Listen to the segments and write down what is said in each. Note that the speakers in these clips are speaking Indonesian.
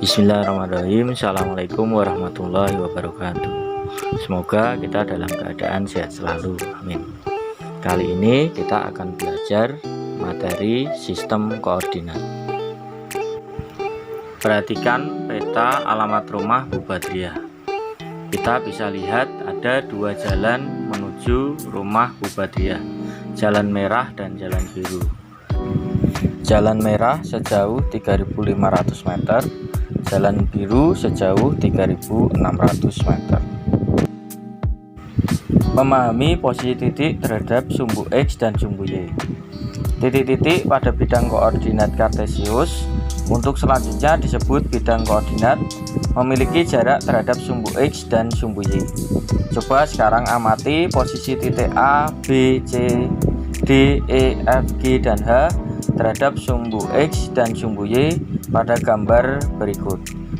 Bismillahirrahmanirrahim. Assalamualaikum warahmatullahi wabarakatuh. Semoga kita dalam keadaan sehat selalu, amin. Kali ini kita akan belajar materi sistem koordinat. Perhatikan peta alamat rumah Bu Badriah. Kita bisa lihat ada dua jalan menuju rumah Bu Badriah, jalan merah dan jalan biru. Jalan merah sejauh 3.500 meter, jalan biru sejauh 3.600 meter. Memahami posisi titik terhadap sumbu X dan sumbu Y. Titik-titik pada bidang koordinat kartesius untuk selanjutnya disebut bidang koordinat memiliki jarak terhadap sumbu X dan sumbu Y. Coba sekarang amati posisi titik A, B, C, D, E, F, G, dan H terhadap sumbu X dan sumbu Y pada gambar berikut.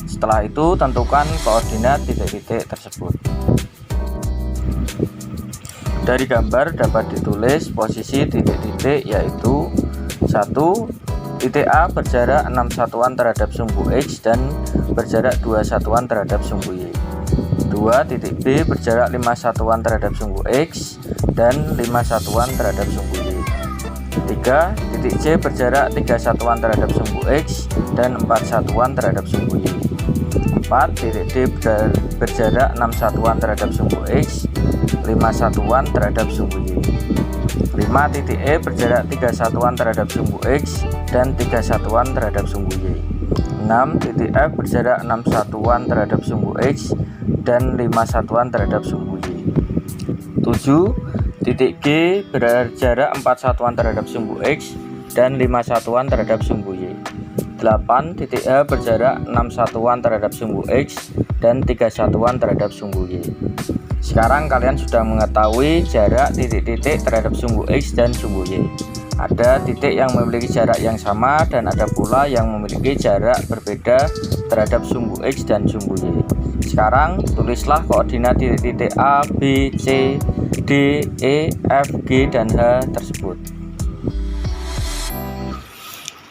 Setelah itu tentukan koordinat titik-titik tersebut. Dari gambar dapat ditulis posisi titik-titik yaitu 1. Titik A berjarak 6 satuan terhadap sumbu X dan berjarak 2 satuan terhadap sumbu Y. 2. Titik B berjarak 5 satuan terhadap sumbu X dan 5 satuan terhadap sumbu Y. 3. Titik C berjarak 3 satuan terhadap sumbu X dan 4 satuan terhadap sumbu Y. 4. Titik D berjarak 6 satuan terhadap sumbu X, 5 satuan terhadap sumbu Y. 5. Titik E berjarak 3 satuan terhadap sumbu X dan 3 satuan terhadap sumbu Y. 6. Titik F berjarak 6 satuan terhadap sumbu X dan 5 satuan terhadap sumbu Y. 7. Titik G berjarak 4 satuan terhadap sumbu X dan 5 satuan terhadap sumbu Y. 8. Titik H berjarak 6 satuan terhadap sumbu X dan 3 satuan terhadap sumbu Y. Sekarang kalian sudah mengetahui jarak titik-titik terhadap sumbu X dan sumbu Y. Ada titik yang memiliki jarak yang sama dan ada pula yang memiliki jarak berbeda terhadap sumbu X dan sumbu Y. Sekarang tulislah koordinat titik-titik A, B, C, D, E, F, G, dan H tersebut.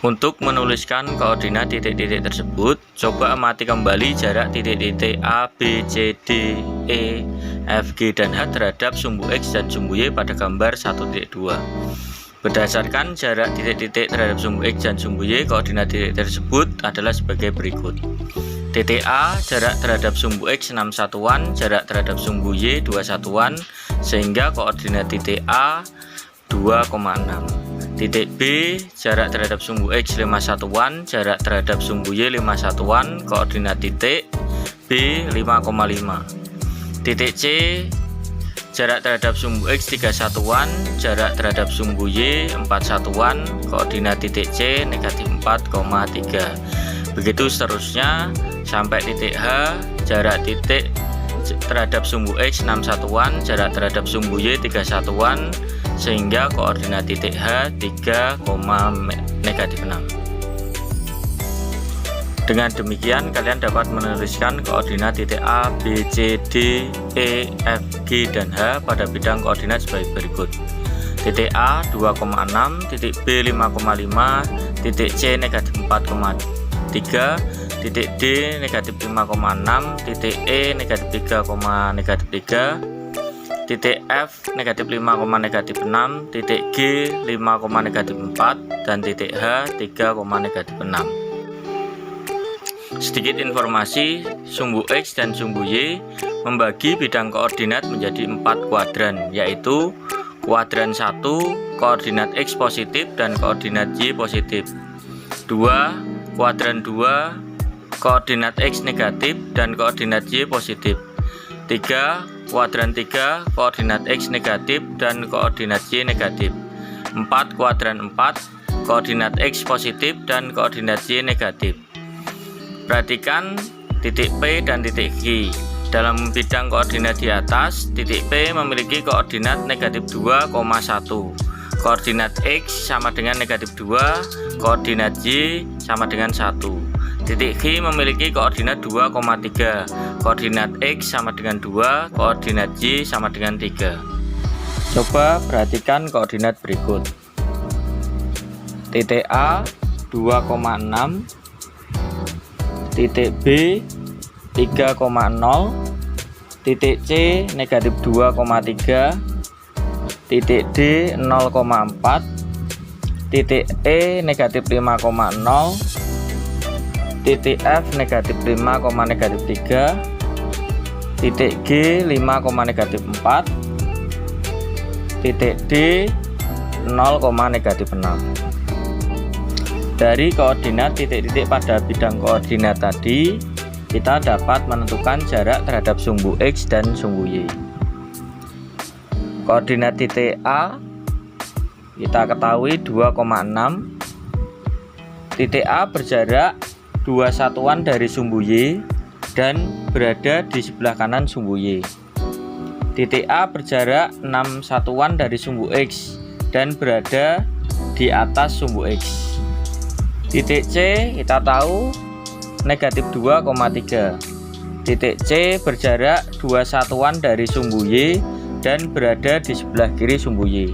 Untuk menuliskan koordinat titik-titik tersebut, coba amati kembali jarak titik-titik A, B, C, D, E, F, G, dan H terhadap sumbu X dan sumbu Y pada gambar 1.2. Berdasarkan jarak titik-titik terhadap sumbu X dan sumbu Y, koordinat titik tersebut adalah sebagai berikut. Titik A jarak terhadap sumbu X 6 satuan, jarak terhadap sumbu Y 2 satuan, sehingga koordinat titik A 2,6. Titik B jarak terhadap sumbu X 5 satuan, jarak terhadap sumbu Y 5 satuan, koordinat titik B 5,5. Titik C jarak terhadap sumbu X 3 satuan, jarak terhadap sumbu Y 4 satuan, koordinat titik C negatif 4,3. Begitu seterusnya sampai titik H, jarak titik terhadap sumbu X 6 satuan, jarak terhadap sumbu Y 3 satuan, sehingga koordinat titik H 3, negatif 6. Dengan demikian kalian dapat menuliskan koordinat titik A, B, C, D, E, F, G, dan H pada bidang koordinat sebagai berikut. Titik A 2,6, titik B 5,5, titik C negatif 4,3, titik D negatif 5,6, titik E negatif 3,3, titik F negatif 5, negatif 6, titik G 5, negatif 4, dan titik H 3, negatif 6. Sedikit informasi, sumbu X dan sumbu Y membagi bidang koordinat menjadi 4 kuadran, yaitu kuadran 1 koordinat X positif dan koordinat Y positif, 2 kuadran 2 koordinat X negatif dan koordinat Y positif, 3 kuadran 3 koordinat X negatif dan koordinat Y negatif, 4 kuadran 4 koordinat X positif dan koordinat Y negatif. Perhatikan titik P dan titik Q. Dalam bidang koordinat di atas, titik P memiliki koordinat negatif 2,1, koordinat X sama dengan negatif 2, koordinat Y sama dengan 1. Titik Q memiliki koordinat 2,3, koordinat X sama dengan 2, koordinat Y sama dengan 3. Coba perhatikan koordinat berikut. Titik A 2,6, titik B 3,0, titik C negatif 2,3, titik D 0,4, titik E negatif 5,0, titik F negatif 5, negatif 3, titik G 5, negatif 4, titik D 0, negatif 6. Dari koordinat titik-titik pada bidang koordinat tadi, kita dapat menentukan jarak terhadap sumbu X dan sumbu Y. Koordinat titik A kita ketahui 2,6. Titik A berjarak 2 satuan dari sumbu Y dan berada di sebelah kanan sumbu Y. Titik A berjarak 6 satuan dari sumbu X dan berada di atas sumbu X. Titik C kita tahu negatif 2,3. Titik C berjarak 2 satuan dari sumbu Y dan berada di sebelah kiri sumbu Y.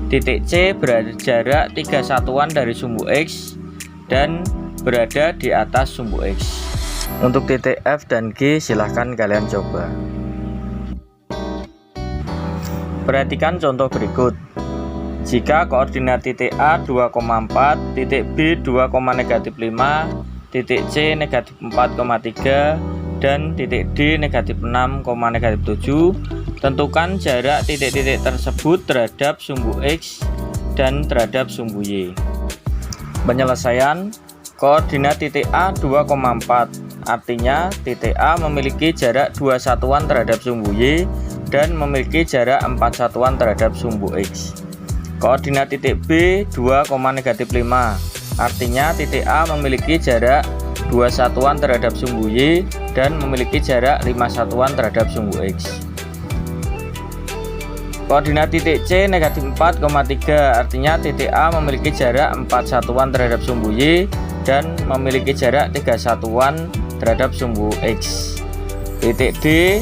Titik C berjarak 3 satuan dari sumbu X dan berada di atas sumbu X. Untuk titik F dan G silahkan kalian coba. Perhatikan contoh berikut. Jika koordinat titik A 2,4, titik B 2,-5, titik C negatif 4,3 dan titik D negatif 6,-7, tentukan jarak titik-titik tersebut terhadap sumbu X dan terhadap sumbu Y. Penyelesaian koordinat titik A 2,4, artinya titik A memiliki jarak 2 satuan terhadap sumbu Y dan memiliki jarak 4 satuan terhadap sumbu X. Koordinat titik B 2,-5, artinya titik A memiliki jarak 2 satuan terhadap sumbu Y dan memiliki jarak 5 satuan terhadap sumbu X. Koordinat titik C negatif 4,3, artinya titik A memiliki jarak 4 satuan terhadap sumbu Y dan memiliki jarak 3 satuan terhadap sumbu X. Titik D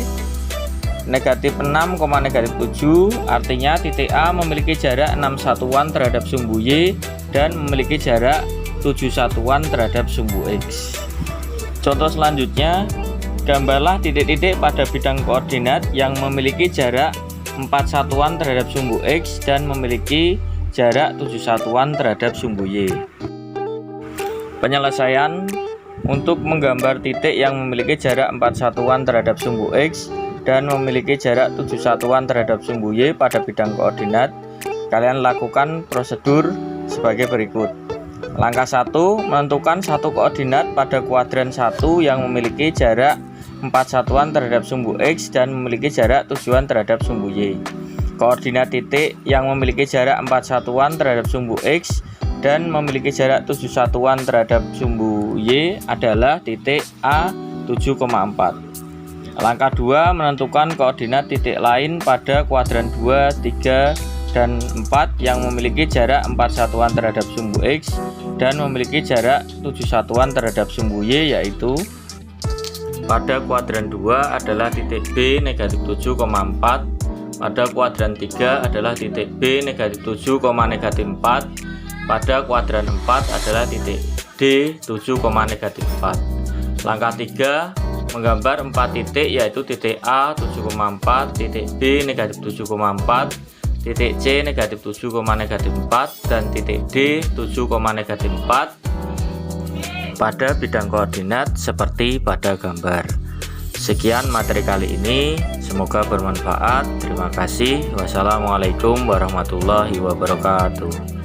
negatif 6,-7, artinya titik A memiliki jarak 6 satuan terhadap sumbu Y dan memiliki jarak 7 satuan terhadap sumbu X. Contoh selanjutnya, gambarlah titik-titik pada bidang koordinat yang memiliki jarak 4 satuan terhadap sumbu X dan memiliki jarak 7 satuan terhadap sumbu Y. Penyelesaian untuk menggambar titik yang memiliki jarak 4 satuan terhadap sumbu X dan memiliki jarak 7 satuan terhadap sumbu Y pada bidang koordinat, kalian lakukan prosedur sebagai berikut. Langkah 1, menentukan satu koordinat pada kuadran 1 yang memiliki jarak 4 satuan terhadap sumbu X dan memiliki jarak tujuan terhadap sumbu Y. Koordinat titik yang memiliki jarak 4 satuan terhadap sumbu X dan memiliki jarak 7 satuan terhadap sumbu Y adalah titik A 7,4. Langkah 2, menentukan koordinat titik lain pada kuadran 2, 3, dan 4 yang memiliki jarak 4 satuan terhadap sumbu X dan memiliki jarak 7 satuan terhadap sumbu Y, yaitu pada kuadran 2 adalah titik B negatif 7,4, pada kuadran 3 adalah titik B negatif 7,-4, pada kuadran 4 adalah titik D 7,-4. Langkah 3, menggambar 4 titik, yaitu titik A 7,4, titik B negatif 7,4, titik C negatif 7,-4, dan titik D 7,-4 pada bidang koordinat seperti pada gambar. Sekian materi kali ini, semoga bermanfaat. Terima kasih. Wassalamualaikum warahmatullahi wabarakatuh.